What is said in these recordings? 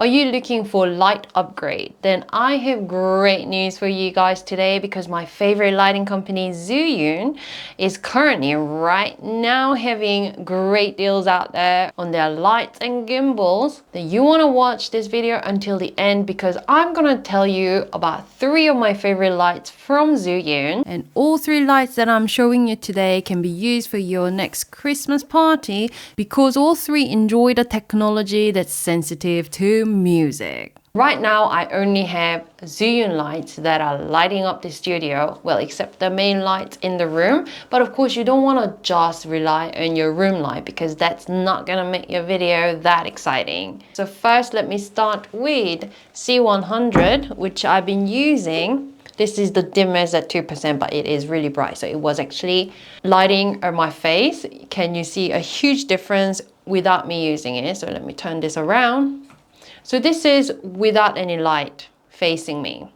Are you looking for light upgrade? Then I have great news for you guys today, because my favorite lighting company Zhiyun is currently right now having great deals out there on their lights and gimbals. Then you want to watch this video until the end, because I'm going to tell you about 3 of my favorite lights from Zhiyun. And all 3 lights that I'm showing you today can be used for your next Christmas party, because all 3 enjoy the technology that's sensitive to music. Right now, I only have Zhiyun lights that are lighting up the studio, well, except the main lights in the room. But of course, you don't want to just rely on your room light, because that's not going to make your video that exciting. So first, let me start with C100, which I've been using. This is the dimmest at 2%, but it is really bright. So it was actually lighting on my face. Can you see a huge difference without me using it? So let me turn this around. So this is without any light facing me.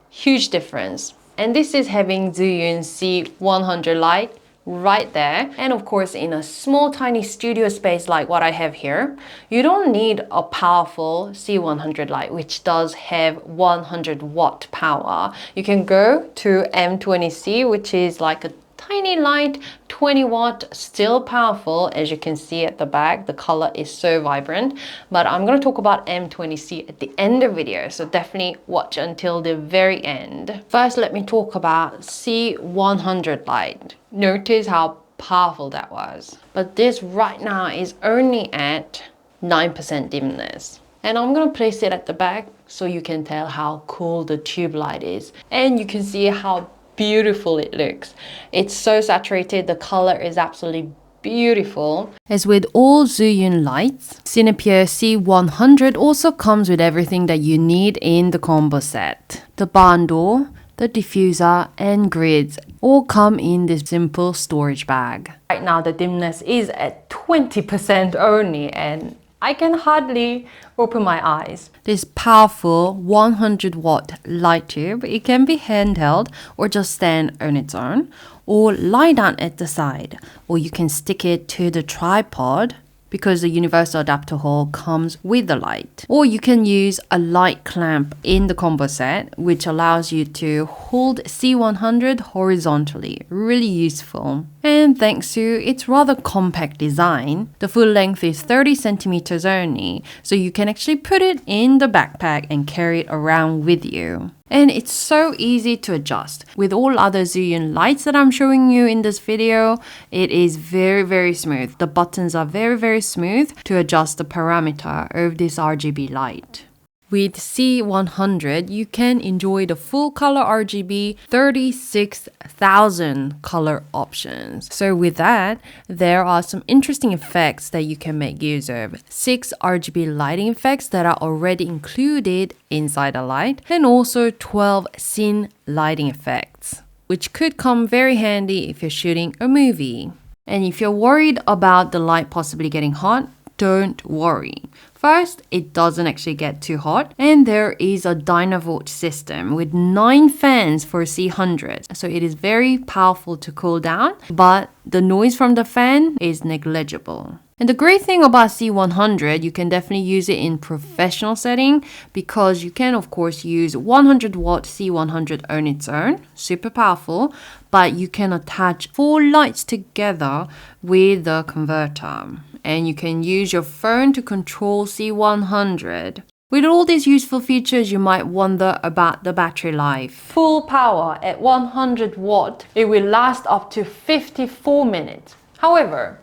Huge difference. And this is having Zhiyun C100 light right there. And of course, in a small tiny studio space like what I have here, you don't need a powerful C100 light, which does have 100 watt power. You can go to M20C, which is like a tiny light, 20 watt, still powerful. As you can see at the back, the color is so vibrant. But I'm going to talk about M20C at the end of the video, so definitely watch until the very end. First, let me talk about C100 light. Notice how powerful that was. But this right now is only at 9% dimness. And I'm going to place it at the back so you can tell how cool the tube light is. And you can see how beautiful it looks. It's so saturated, the color is absolutely beautiful. As with all Zhiyun lights, Cinepeer C100 also comes with everything that you need in the combo set. The barn door, the diffuser, and grids all come in this simple storage bag. Right now the dimness is at 20% only, and I can hardly open my eyes. This powerful 100 watt light tube, it can be handheld or just stand on its own, or lie down at the side, or you can stick it to the tripod, because the universal adapter hole comes with the light. Or you can use a light clamp in the combo set, which allows you to hold C100 horizontally. Really useful. And thanks to its rather compact design, the full length is 30 centimeters only, so you can actually put it in the backpack and carry it around with you. And it's so easy to adjust. With all other Zhiyun lights that I'm showing you in this video, it is very smooth. The buttons are very smooth to adjust the parameter of this RGB light. With C100, you can enjoy the full color RGB 36,000 color options. So with that, there are some interesting effects that you can make use of. 6 RGB lighting effects that are already included inside a light, and also 12 scene lighting effects, which could come very handy if you're shooting a movie. And if you're worried about the light possibly getting hot, don't worry. First, it doesn't actually get too hot, and there is a Dynavolt system with 9 fans for C100. So it is very powerful to cool down, but the noise from the fan is negligible. And the great thing about C100, you can definitely use it in professional setting, because you can of course use 100 watt C100 on its own, super powerful, but you can attach 4 lights together with the converter. And you can use your phone to control C100. With all these useful features, you might wonder about the battery life. Full power at 100 watt, it will last up to 54 minutes. However,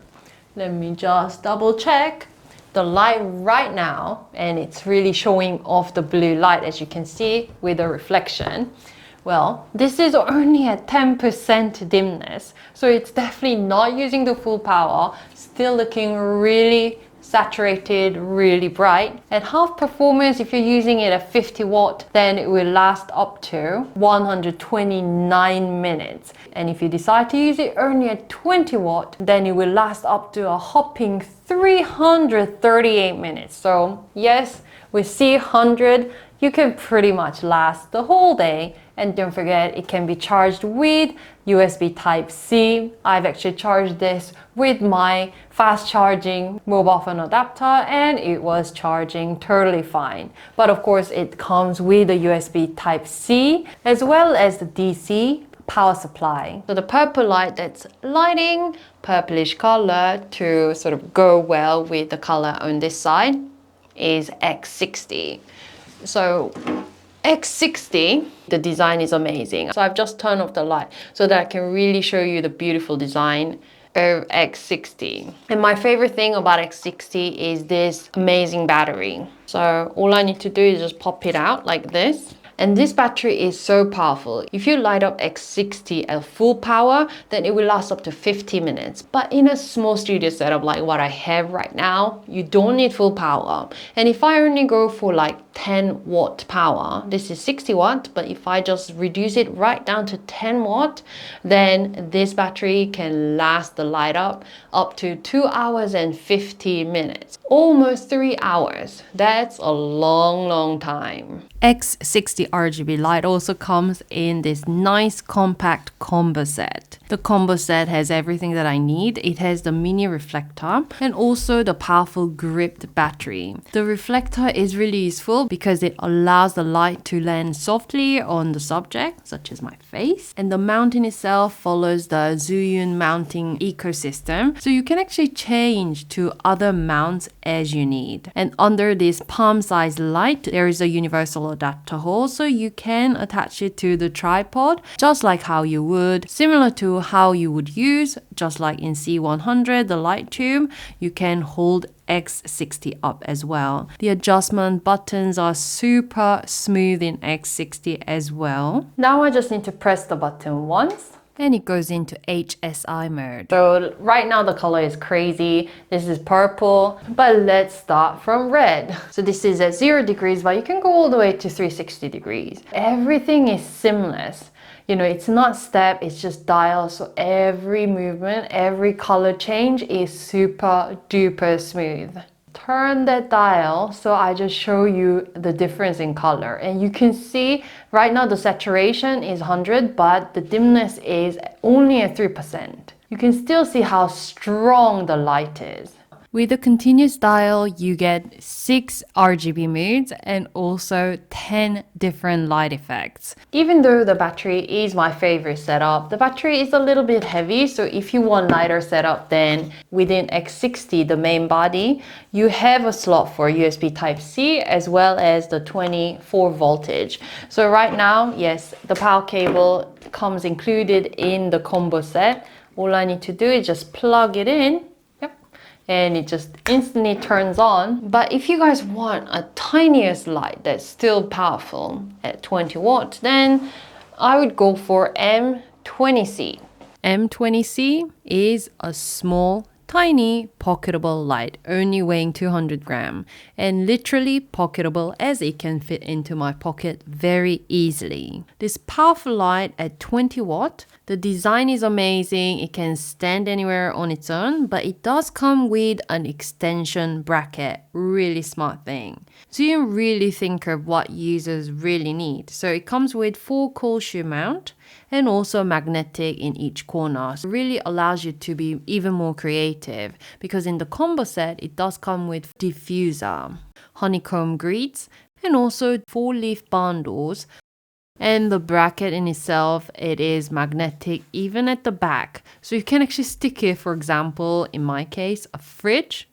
let me just double check the light right now, and it's really showing off the blue light, as you can see with the reflection. Well, this is only at 10% dimness, so it's definitely not using the full power, still looking really saturated, really bright. At half performance, if you're using it at 50 watt, then it will last up to 129 minutes. And if you decide to use it only at 20 watt, then it will last up to a hopping 338 minutes. So yes, With C100, you can pretty much last the whole day. And don't forget, it can be charged with USB Type-C. I've actually charged this with my fast charging mobile phone adapter and it was charging totally fine. But of course, it comes with a USB Type-C as well as the DC power supply. So the purple light that's lighting purplish color to sort of go well with the color on this side is X60. So X60, the design is amazing. So I've just turned off the light so that I can really show you the beautiful design of X60. And my favorite thing about X60 is this amazing battery. So all I need to do is just pop it out like this. And this battery is so powerful. If you light up X60 at full power, then it will last up to 50 minutes. But in a small studio setup like what I have right now, you don't need full power. And if I only go for like 10 watt power, this is 60 watt, but if I just reduce it right down to 10 watt, then this battery can last the light up to 2 hours and 50 minutes. Almost 3 hours. That's a long time. X60 RGB light also comes in this nice compact combo set. The combo set has everything that I need. It has the mini reflector and also the powerful gripped battery. The reflector is really useful because it allows the light to land softly on the subject, such as my face. And the mounting itself follows the Zhiyun mounting ecosystem, so you can actually change to other mounts as you need. And under this palm-sized light, there is a universal adapter hole, so you can attach it to the tripod, just like how you would, similar to how you would use, just like in C100, the light tube, you can hold X60 up as well. The adjustment buttons are super smooth in X60 as well. Now I just need to press the button once and it goes into HSI mode. So right now the color is crazy. This is purple, but let's start from red. So this is at 0 degrees, but you can go all the way to 360 degrees. Everything is seamless. You know, it's not step, it's just dial. So every movement, every color change is super duper smooth. Turn that dial so I just show you the difference in color, and you can see right now the saturation is 100 but the dimness is only at 3%. You can still see how strong the light is. With the continuous dial, you get 6 RGB modes and also 10 different light effects. Even though the battery is my favorite setup, the battery is a little bit heavy, so if you want lighter setup, then within X60, the main body, you have a slot for USB Type-C as well as the 24 voltage. So right now, yes, the power cable comes included in the combo set. All I need to do is just plug it in, and it just instantly turns on. But if you guys want a tiniest light that's still powerful at 20 watts, then I would go for M20C. M20C is a small, tiny, pocketable light, only weighing 200 grams, and literally pocketable as it can fit into my pocket very easily. This powerful light at 20 watt, the design is amazing. It can stand anywhere on its own, but it does come with an extension bracket. Really smart thing. So you really think of what users really need. So it comes with full cold shoe mount and also magnetic in each corner. So it really allows you to be even more creative because in the combo set, it does come with diffuser, honeycomb grids, and also 4-leaf bundles. And the bracket in itself, it is magnetic even at the back. So you can actually stick it, for example, in my case, a fridge,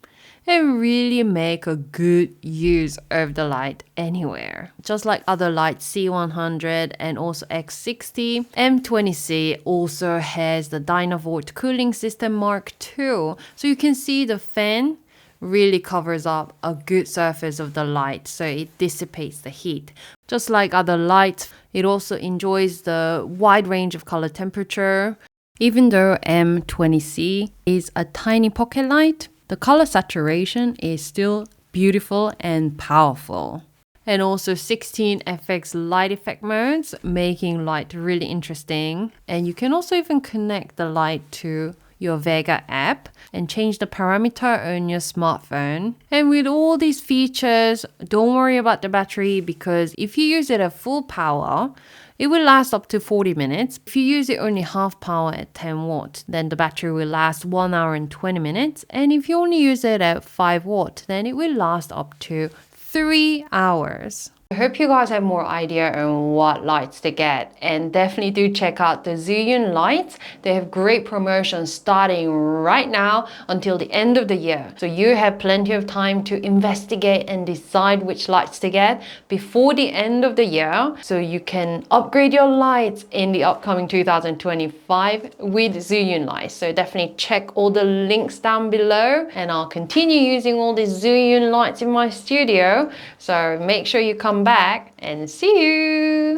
and really make a good use of the light anywhere. Just like other lights, C100 and also X60, M20C also has the Dynavolt cooling system Mark II. So you can see the fan really covers up a good surface of the light, so it dissipates the heat. Just like other lights, it also enjoys the wide range of color temperature. Even though M20C is a tiny pocket light, the color saturation is still beautiful and powerful. And also 16 FX light effect modes, making light really interesting. And you can also even connect the light to your Vega app and change the parameter on your smartphone. And with all these features, don't worry about the battery, because if you use it at full power, it will last up to 40 minutes. If you use it only half power at 10 watt, then the battery will last 1 hour and 20 minutes. And if you only use it at 5 watt, then it will last up to 3 hours. I hope you guys have more idea on what lights to get, and definitely do check out the Zhiyun lights. They have great promotions starting right now until the end of the year. So you have plenty of time to investigate and decide which lights to get before the end of the year, so you can upgrade your lights in the upcoming 2025 with Zhiyun lights. So definitely check all the links down below, and I'll continue using all these Zhiyun lights in my studio. So make sure you come back and see you.